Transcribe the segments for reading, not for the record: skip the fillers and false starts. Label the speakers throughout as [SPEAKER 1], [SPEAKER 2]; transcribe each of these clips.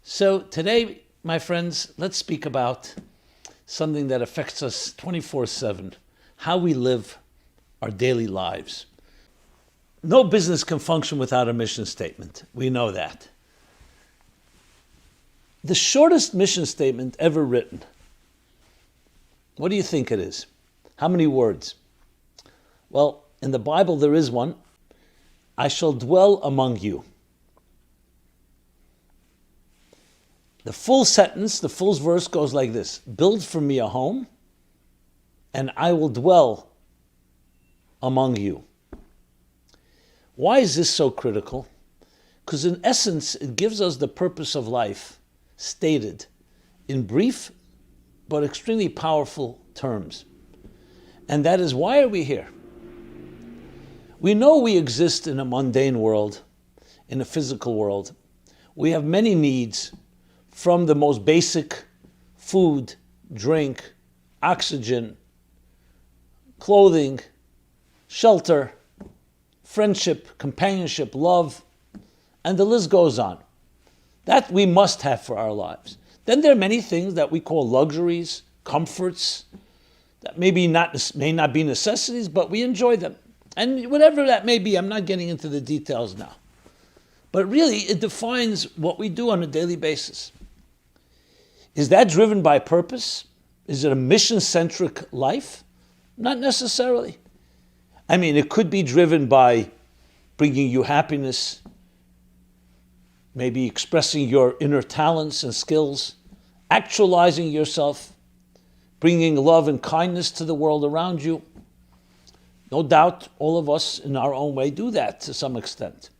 [SPEAKER 1] So today, my friends, let's speak about something that affects us 24/7, how we live our daily lives. No business can function without a mission statement. We know that. The shortest mission statement ever written, what do you think it is? How many words? Well, in the Bible there is one. I shall dwell among you. The full sentence, the full verse goes like this: build for me a home, and I will dwell among you. Why is this so critical? Because in essence, it gives us the purpose of life stated in brief but extremely powerful terms. And that is, why are we here? We know we exist in a mundane world, in a physical world. We have many needs, from the most basic food, drink, oxygen, clothing, shelter, friendship, companionship, love, and the list goes on. That we must have for our lives. Then there are many things that we call luxuries, comforts, that may not be necessities, but we enjoy them. And whatever that may be, I'm not getting into the details now. But really, it defines what we do on a daily basis. Is that driven by purpose? Is it a mission-centric life? Not necessarily. I mean, it could be driven by bringing you happiness, maybe expressing your inner talents and skills, actualizing yourself, bringing love and kindness to the world around you. No doubt, all of us in our own way do that to some extent.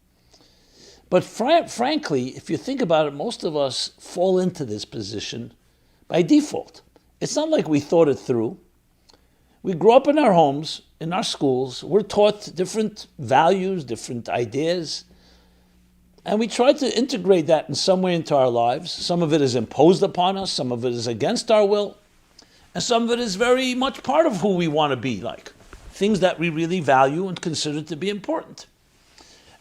[SPEAKER 1] But frankly, if you think about it, most of us fall into this position by default. It's not like we thought it through. We grow up in our homes, in our schools. We're taught different values, different ideas, and we try to integrate that in some way into our lives. Some of it is imposed upon us, some of it is against our will, and some of it is very much part of who we want to be like, things that we really value and consider to be important.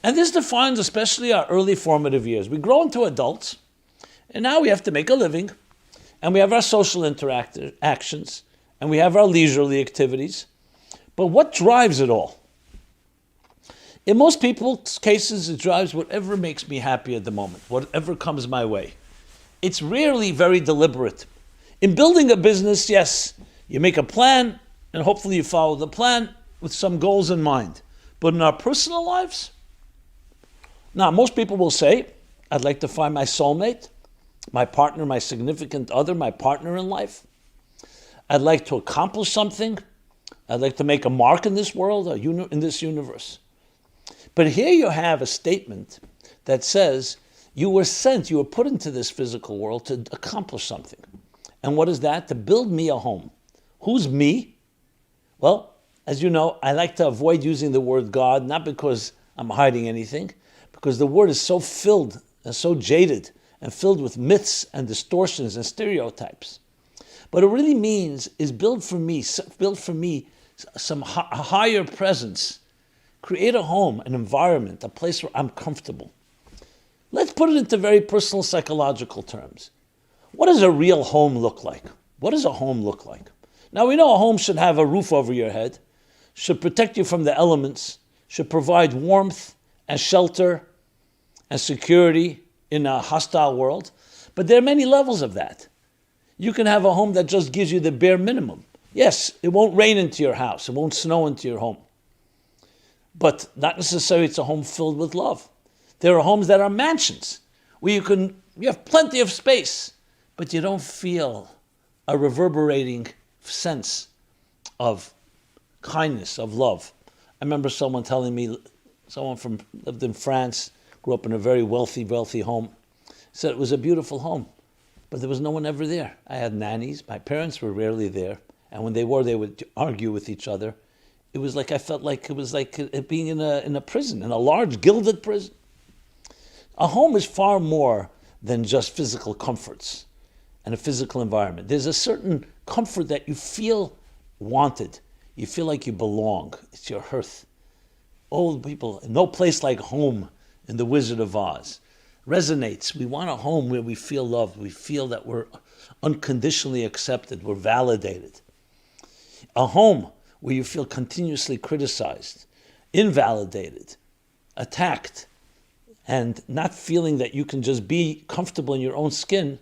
[SPEAKER 1] And this defines especially our early formative years. We grow into adults, and now we have to make a living, and we have our social interactions, and we have our leisurely activities. But what drives it all? In most people's cases, it drives whatever makes me happy at the moment, whatever comes my way. It's rarely very deliberate. In building a business, yes, you make a plan, and hopefully you follow the plan with some goals in mind. But in our personal lives, now, most people will say, I'd like to find my soulmate, my partner, my significant other, my partner in life. I'd like to accomplish something. I'd like to make a mark in this world, in this universe. But here you have a statement that says you were sent, you were put into this physical world to accomplish something. And what is that? To build me a home. Who's me? Well, as you know, I like to avoid using the word God, not because I'm hiding anything, because the word is so filled and so jaded and filled with myths and distortions and stereotypes. What it really means is build for me some higher presence. Create a home, an environment, a place where I'm comfortable. Let's put it into very personal psychological terms. What does a real home look like? What does a home look like? Now, we know a home should have a roof over your head, should protect you from the elements, should provide warmth and shelter and security in a hostile world. But there are many levels of that. You can have a home that just gives you the bare minimum. Yes, it won't rain into your house. It won't snow into your home. But not necessarily it's a home filled with love. There are homes that are mansions where you have plenty of space, but you don't feel a reverberating sense of kindness, of love. I remember someone telling me, lived in France, grew up in a very wealthy home, said it was a beautiful home, but there was no one ever there. I had nannies. My parents were rarely there. And when they would argue with each other. It was like, I felt like it was like being in a prison, in a large gilded prison. A home is far more than just physical comforts and a physical environment. There's a certain comfort that you feel wanted. You feel like you belong. It's your hearth. Old people, no place like home in The Wizard of Oz. resonates. We want a home where we feel loved. We feel that we're unconditionally accepted. We're validated. A home where you feel continuously criticized, invalidated, attacked, and not feeling that you can just be comfortable in your own skin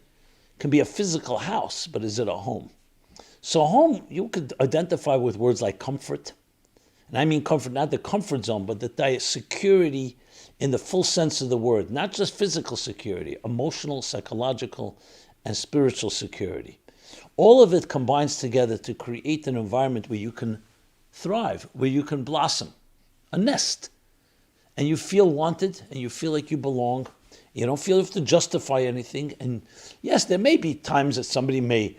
[SPEAKER 1] can be a physical house, but is it a home? So home, you could identify with words like comfort. And I mean comfort, not the comfort zone, but the security in the full sense of the word, not just physical security, emotional, psychological, and spiritual security. All of it combines together to create an environment where you can thrive, where you can blossom, a nest. And you feel wanted, and you feel like you belong. You don't feel you have to justify anything. And yes, there may be times that somebody may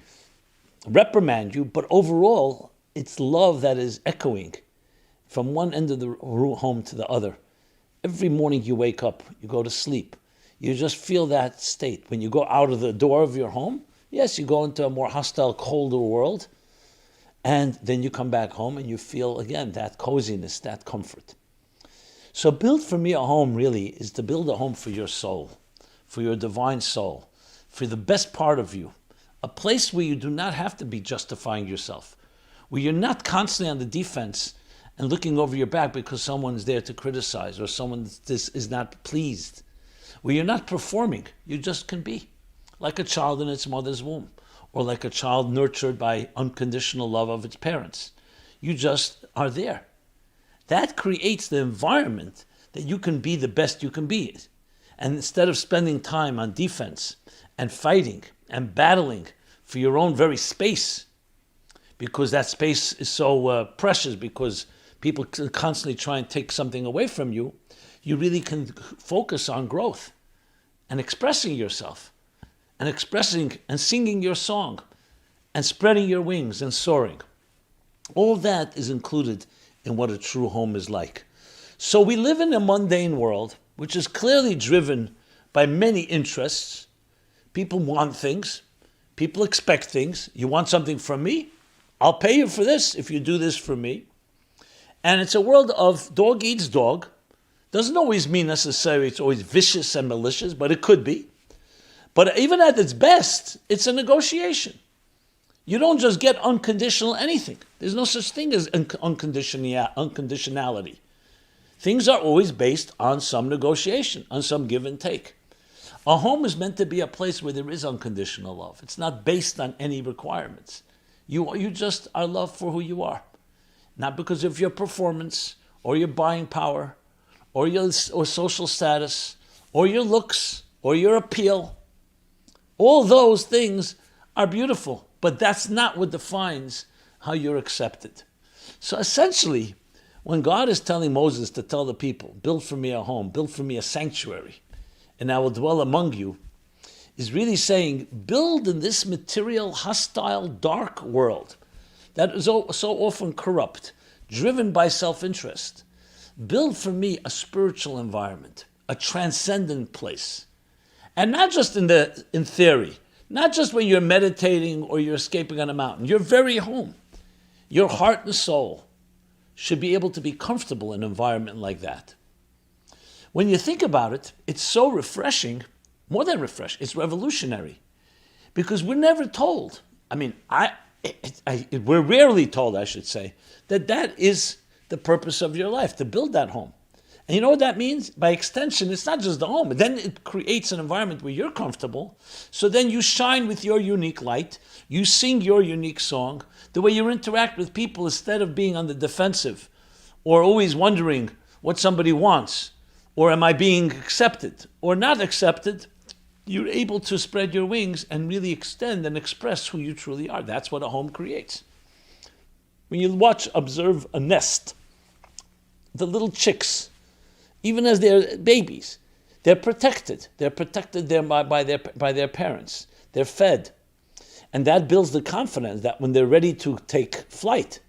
[SPEAKER 1] reprimand you, but overall, it's love that is echoing from one end of the home to the other. Every morning you wake up, you go to sleep. You just feel that state. When you go out of the door of your home, yes, you go into a more hostile, colder world, and then you come back home and you feel, again, that coziness, that comfort. So build for me a home really is to build a home for your soul, for your divine soul, for the best part of you. A place where you do not have to be justifying yourself, where you're not constantly on the defense and looking over your back because someone's there to criticize or someone is not pleased, where you're not performing, you just can be, like a child in its mother's womb, or like a child nurtured by unconditional love of its parents. You just are there. That creates the environment that you can be the best you can be. And instead of spending time on defense and fighting and battling for your own very space, because that space is so precious, because people constantly try and take something away from you, you really can focus on growth and expressing yourself and expressing and singing your song and spreading your wings and soaring. All that is included in what a true home is like. So we live in a mundane world, which is clearly driven by many interests. People want things. People expect things. You want something from me? I'll pay you for this if you do this for me. And it's a world of dog eats dog. Doesn't always mean necessarily it's always vicious and malicious, but it could be. But even at its best, it's a negotiation. You don't just get unconditional anything. There's no such thing as unconditionality. Things are always based on some negotiation, on some give and take. A home is meant to be a place where there is unconditional love. It's not based on any requirements. You just are loved for who you are. Not because of your performance, or your buying power, or your social status, or your looks, or your appeal. All those things are beautiful, but that's not what defines how you're accepted. So essentially, when God is telling Moses to tell the people, build for me a home, build for me a sanctuary, and I will dwell among you, is really saying, build in this material, hostile, dark world that is so often corrupt, driven by self-interest. Build for me a spiritual environment, a transcendent place. And not just in theory, not just when you're meditating or you're escaping on a mountain, your very home. Your heart and soul should be able to be comfortable in an environment like that. When you think about it, it's so refreshing, more than refreshing, it's revolutionary. Because we're never told, we're rarely told, I should say, that is the purpose of your life, to build that home. And you know what that means? By extension, it's not just the home. Then it creates an environment where you're comfortable. So then you shine with your unique light. You sing your unique song. The way you interact with people, instead of being on the defensive or always wondering what somebody wants, or am I being accepted or not accepted, you're able to spread your wings and really extend and express who you truly are. That's what a home creates. When you observe a nest, the little chicks, even as they're babies, they're protected. They're protected there by their parents. They're fed. And that builds the confidence that when they're ready to take flight,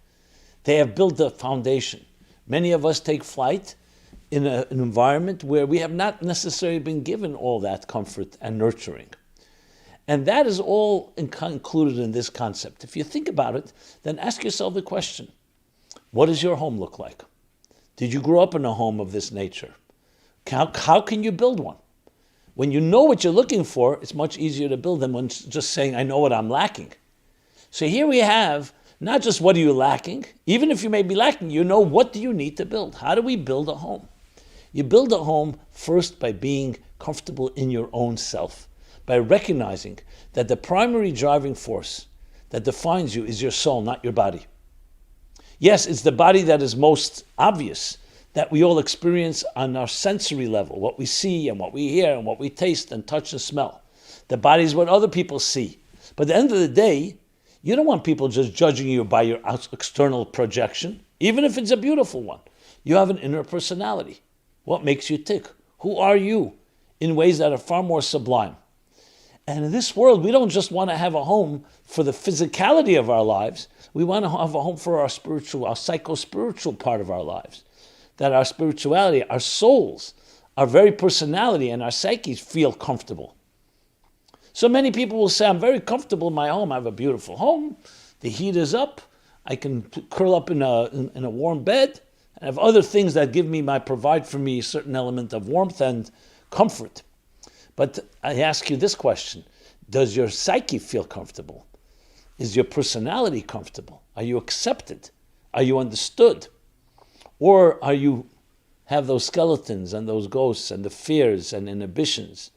[SPEAKER 1] they have built the foundation. Many of us take flight in an environment where we have not necessarily been given all that comfort and nurturing. And that is all included in this concept. If you think about it, then ask yourself the question, what does your home look like? Did you grow up in a home of this nature? How can you build one? When you know what you're looking for, it's much easier to build than when just saying, I know what I'm lacking. So here we have not just what are you lacking, even if you may be lacking, you know what do you need to build. How do we build a home? You build a home first by being comfortable in your own self, by recognizing that the primary driving force that defines you is your soul, not your body. Yes, it's the body that is most obvious, that we all experience on our sensory level, what we see and what we hear and what we taste and touch and smell. The body is what other people see. But at the end of the day, you don't want people just judging you by your external projection, even if it's a beautiful one. You have an inner personality. What makes you tick? Who are you? In ways that are far more sublime. And in this world, we don't just want to have a home for the physicality of our lives. We want to have a home for our spiritual, our psycho-spiritual part of our lives. That our spirituality, our souls, our very personality and our psyches feel comfortable. So many people will say, I'm very comfortable in my home. I have a beautiful home. The heat is up. I can curl up in a warm bed. I have other things that provide for me a certain element of warmth and comfort. But I ask you this question. Does your psyche feel comfortable? Is your personality comfortable? Are you accepted? Are you understood? Or are you have those skeletons and those ghosts and the fears and inhibitions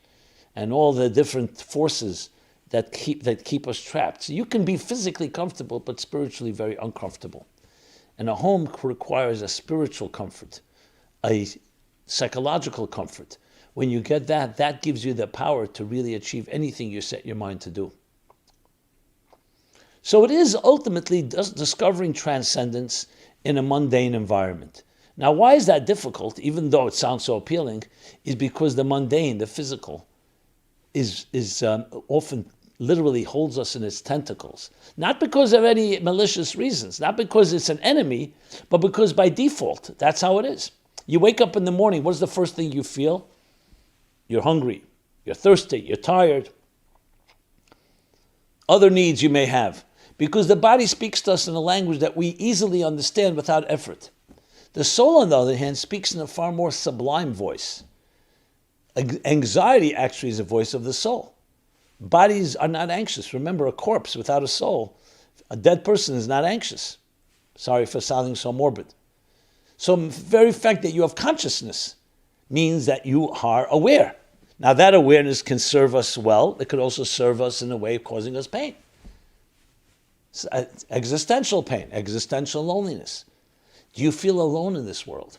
[SPEAKER 1] and all the different forces that keep us trapped? So you can be physically comfortable, but spiritually very uncomfortable. And a home requires a spiritual comfort, a psychological comfort. When you get that, that gives you the power to really achieve anything you set your mind to do. So it is ultimately discovering transcendence in a mundane environment. Now, why is that difficult, even though it sounds so appealing, is because the mundane, the physical, is often literally holds us in its tentacles. Not because of any malicious reasons, not because it's an enemy, but because by default, that's how it is. You wake up in the morning, what's the first thing you feel? You're hungry, you're thirsty, you're tired. Other needs you may have, because the body speaks to us in a language that we easily understand without effort. The soul, on the other hand, speaks in a far more sublime voice. Anxiety actually is a voice of the soul. Bodies are not anxious. Remember, a corpse without a soul, a dead person is not anxious. Sorry for sounding so morbid. So the very fact that you have consciousness means that you are aware. Now that awareness can serve us well. It could also serve us in a way of causing us pain. Existential pain, existential loneliness. Do you feel alone in this world?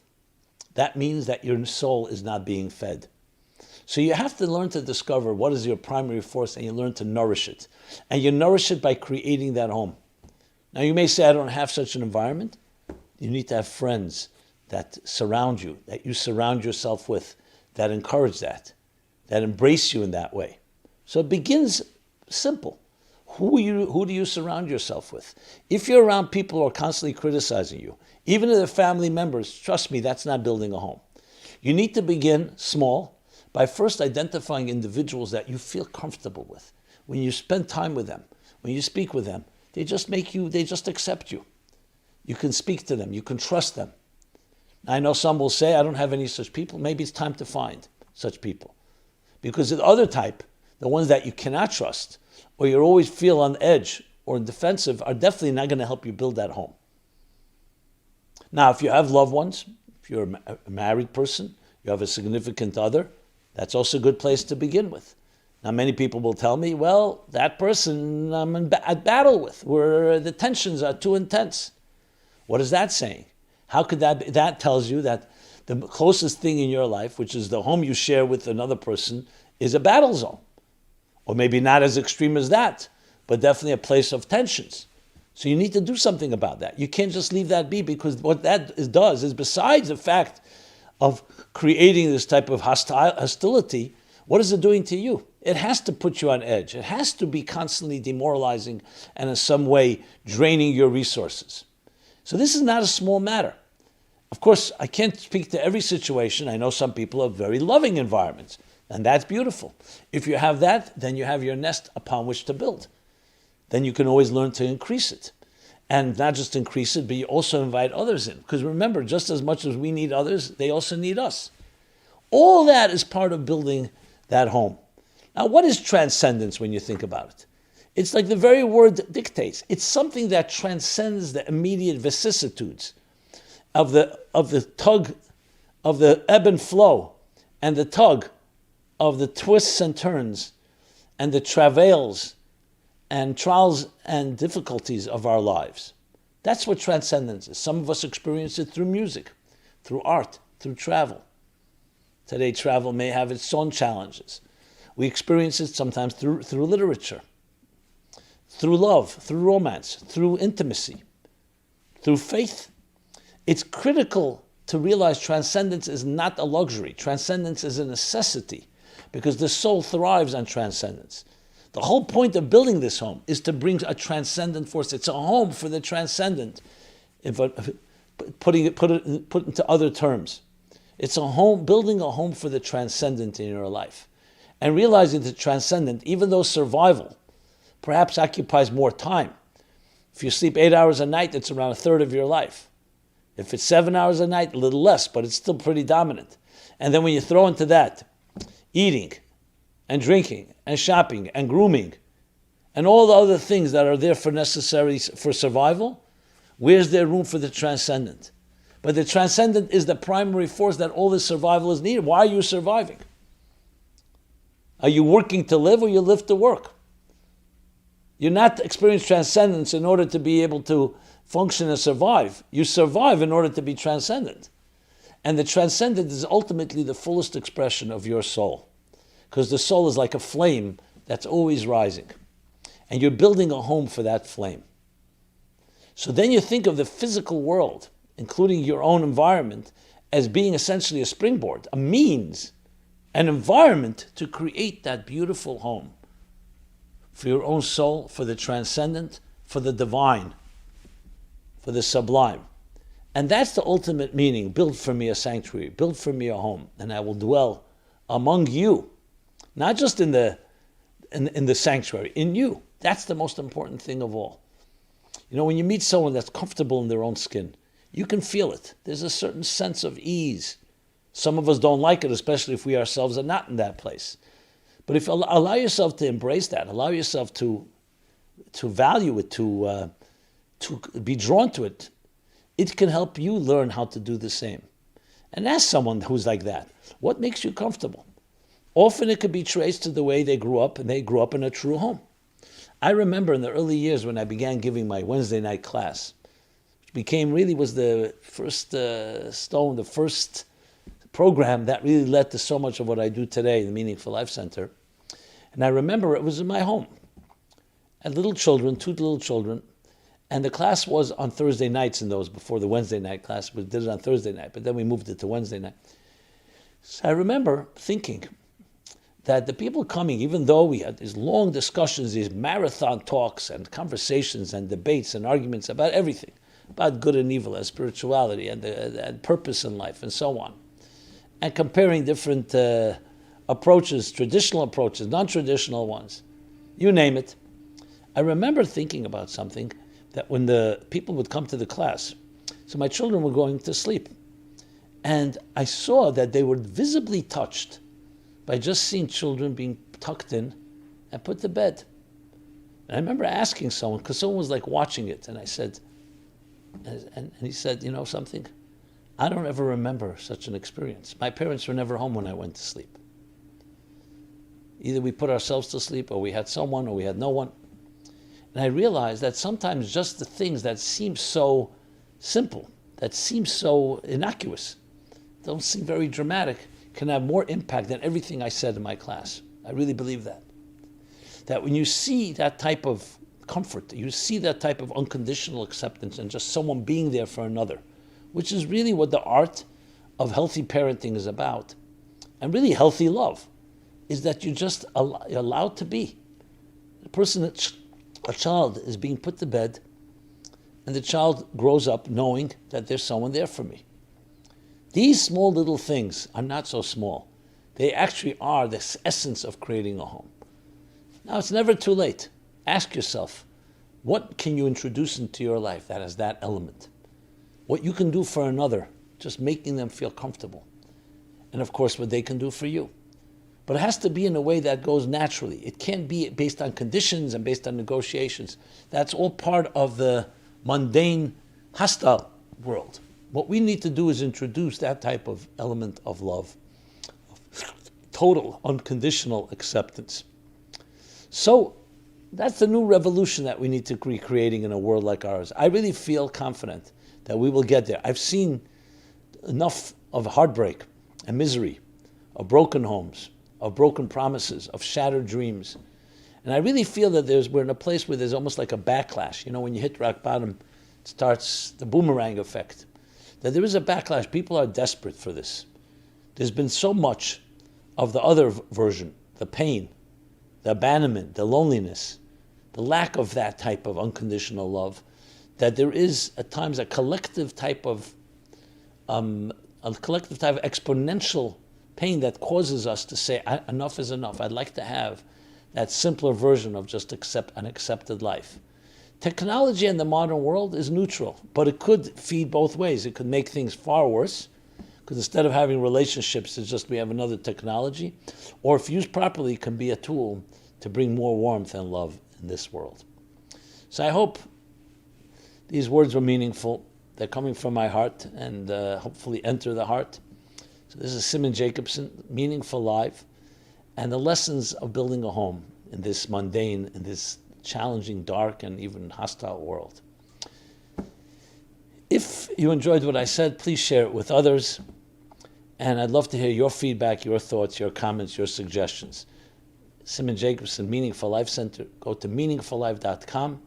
[SPEAKER 1] That means that your soul is not being fed. So you have to learn to discover what is your primary force, and you learn to nourish it. And you nourish it by creating that home. Now you may say, I don't have such an environment. You need to have friends that surround you, that you surround yourself with, that encourage that embrace you in that way. So it begins simple. Who do you surround yourself with? If you're around people who are constantly criticizing you, even if they're family members, trust me, that's not building a home. You need to begin small by first identifying individuals that you feel comfortable with. When you spend time with them, when you speak with them, they just accept you. You can speak to them, you can trust them. I know some will say, I don't have any such people. Maybe it's time to find such people. Because the other type, the ones that you cannot trust, or you always feel on edge or defensive, are definitely not going to help you build that home. Now, if you have loved ones, if you're a married person, you have a significant other, that's also a good place to begin with. Now, many people will tell me, well, that person I'm at battle with, where the tensions are too intense. What is that saying? How could that be? That tells you that the closest thing in your life, which is the home you share with another person, is a battle zone. Or maybe not as extreme as that, but definitely a place of tensions. So you need to do something about that. You can't just leave that be, because what that does is, besides the fact of creating this type of hostility, what is it doing to you? It has to put you on edge. It has to be constantly demoralizing and in some way draining your resources. So this is not a small matter. Of course, I can't speak to every situation. I know some people have very loving environments, and that's beautiful. If you have that, then you have your nest upon which to build. Then you can always learn to increase it. And not just increase it, but you also invite others in. Because remember, just as much as we need others, they also need us. All that is part of building that home. Now, what is transcendence when you think about it? It's like the very word dictates. It's something that transcends the immediate vicissitudes of the tug, of the ebb and flow, and the tug of the twists and turns, and the travails and trials and difficulties of our lives. That's what transcendence is. Some of us experience it through music, through art, through travel. Today, travel may have its own challenges. We experience it sometimes through literature, through love, through romance, through intimacy, through faith. It's critical to realize transcendence is not a luxury. Transcendence is a necessity because the soul thrives on transcendence. The whole point of building this home is to bring a transcendent force. It's a home for the transcendent. Put it into other terms. It's a home, building a home for the transcendent in your life. And realizing the transcendent, even though survival perhaps occupies more time. If you sleep 8 hours a night, it's around a third of your life. If it's 7 hours a night, a little less, but it's still pretty dominant. And then when you throw into that eating and drinking and shopping and grooming and all the other things that are there for necessary for survival, where's there room for the transcendent? But the transcendent is the primary force that all this survival is needed. Why are you surviving? Are you working to live or you live to work? You're not experiencing transcendence in order to be able to function and survive. You survive in order to be transcendent. And the transcendent is ultimately the fullest expression of your soul. Because the soul is like a flame that's always rising. And you're building a home for that flame. So then you think of the physical world, including your own environment, as being essentially a springboard, a means, an environment to create that beautiful home for your own soul, for the transcendent, for the divine, for the sublime. And that's the ultimate meaning. Build for me a sanctuary, build for me a home, and I will dwell among you. Not just in the sanctuary, in you. That's the most important thing of all. You know, when you meet someone that's comfortable in their own skin, you can feel it. There's a certain sense of ease. Some of us don't like it, especially if we ourselves are not in that place. But if you allow yourself to embrace that, allow yourself to value it, to be drawn to it, it can help you learn how to do the same. And ask someone who's like that, what makes you comfortable? Often it could be traced to the way they grew up, and they grew up in a true home. I remember in the early years when I began giving my Wednesday night class, which was the first stone, the first program that really led to so much of what I do today, the Meaningful Life Center. And I remember it was in my home. I had little children, 2 little children, and the class was on Thursday nights in those, before the Wednesday night class. We did it on Thursday night, but then we moved it to Wednesday night. So I remember thinking that the people coming, even though we had these long discussions, these marathon talks and conversations and debates and arguments about everything, about good and evil and spirituality and purpose in life and so on, and comparing different approaches, traditional approaches, non-traditional ones, you name it. I remember thinking about something that when the people would come to the class, so my children were going to sleep, and I saw that they were visibly touched by just seeing children being tucked in and put to bed. And I remember asking someone, because someone was like watching it, and I said, and he said, you know something? I don't ever remember such an experience. My parents were never home when I went to sleep. Either we put ourselves to sleep, or we had someone, or we had no one. And I realized that sometimes just the things that seem so simple, that seem so innocuous, don't seem very dramatic, can have more impact than everything I said in my class. I really believe that. That when you see that type of comfort, you see that type of unconditional acceptance and just someone being there for another, which is really what the art of healthy parenting is about. And really healthy love is that you're just allowed to be. A child is being put to bed, and the child grows up knowing that there's someone there for me. These small little things are not so small. They actually are the essence of creating a home. Now, it's never too late. Ask yourself, what can you introduce into your life that has that element? What you can do for another, just making them feel comfortable. And of course, what they can do for you. But it has to be in a way that goes naturally. It can't be based on conditions and based on negotiations. That's all part of the mundane, hostile world. What we need to do is introduce that type of element of love, of total, unconditional acceptance. So that's the new revolution that we need to be creating in a world like ours. I really feel confident that we will get there. I've seen enough of heartbreak and misery, of broken homes, of broken promises, of shattered dreams. And I really feel that we're in a place where there's almost like a backlash. You know, when you hit rock bottom, it starts the boomerang effect. That there is a backlash. People are desperate for this. There's been so much of the other version, the pain, the abandonment, the loneliness, the lack of that type of unconditional love, that there is at times a collective type of exponential pain that causes us to say, enough is enough. I'd like to have that simpler version of just an accepted life. Technology in the modern world is neutral, but it could feed both ways. It could make things far worse, because instead of having relationships, it's just we have another technology. Or if used properly, it can be a tool to bring more warmth and love in this world. So I hope these words were meaningful. They're coming from my heart and hopefully enter the heart. So this is Simon Jacobson, Meaningful Life, and the lessons of building a home in this mundane, in this challenging, dark, and even hostile world. If you enjoyed what I said, please share it with others. And I'd love to hear your feedback, your thoughts, your comments, your suggestions. Simon Jacobson, Meaningful Life Center. Go to meaningfullife.com,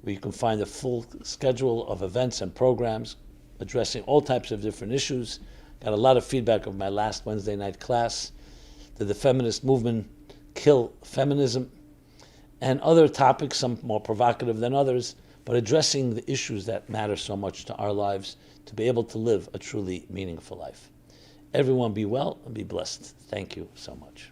[SPEAKER 1] where you can find a full schedule of events and programs addressing all types of different issues. Got a lot of feedback of my last Wednesday night class. Did the feminist movement kill feminism? And other topics, some more provocative than others, but addressing the issues that matter so much to our lives to be able to live a truly meaningful life. Everyone be well and be blessed. Thank you so much.